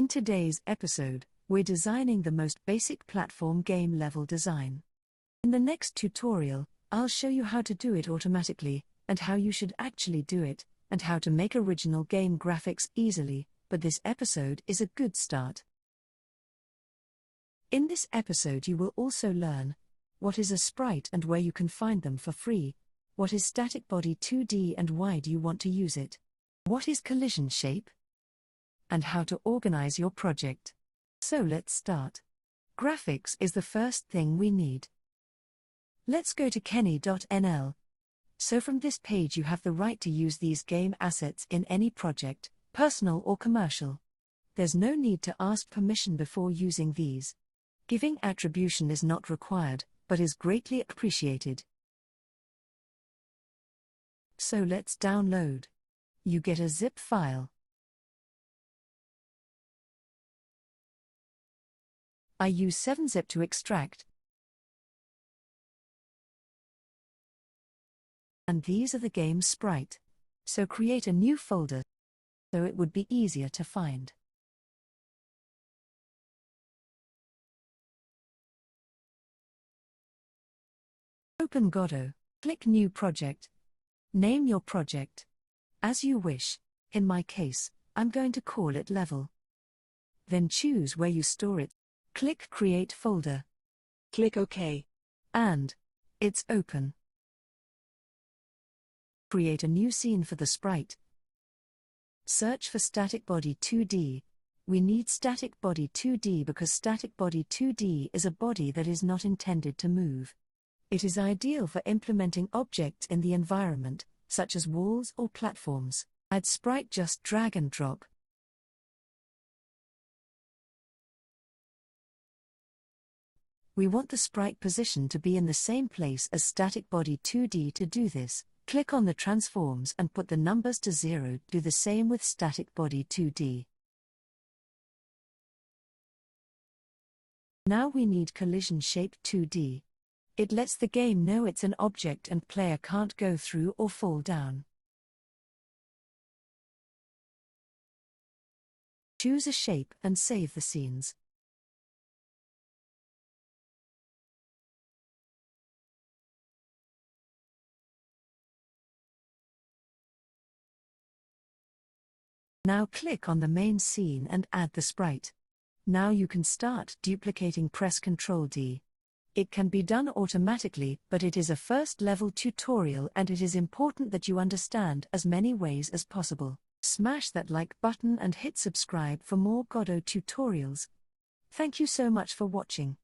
today's episode, we're designing the most basic platform game level design. In the next tutorial, I'll show you how to do it automatically, and how you should actually do it, and how to make original game graphics easily, but this episode is a good start. In this episode you will also learn what is a sprite and where you can find them for free, what is static body 2D and why do you want to use it, what is collision shape, and how to organize your project. So let's start. Graphics is the first thing we need. Let's go to kenny.nl. So from this page you have the right to use these game assets in any project, personal or commercial. There's no need to ask permission before using these. Giving attribution is not required, but is greatly appreciated. So let's download. You get a zip file. I use 7-zip to extract. And these are the game's sprite. So create a new folder, so it would be easier to find. Open Godot, click New Project. Name your project as you wish. In my case, I'm going to call it Level. Then choose where you store it. Click Create Folder. Click OK. And it's open. Create a new scene for the sprite. Search for static body 2D. We need static body 2D because static body 2D is a body that is not intended to move. It is ideal for implementing objects in the environment, such as walls or platforms. Add sprite, just drag and drop. We want the sprite position to be in the same place as static body 2D. To do this, click on the transforms and put the numbers to 0. Do the same with static body 2D. Now we need collision shape 2D. It lets the game know it's an object and player can't go through or fall down. Choose a shape and save the scenes. Now click on the main scene and add the sprite. Now you can start duplicating. Press Ctrl D. It can be done automatically, but it is a first level tutorial and it is important that you understand as many ways as possible. Smash that like button and hit subscribe for more Godot tutorials. Thank you so much for watching.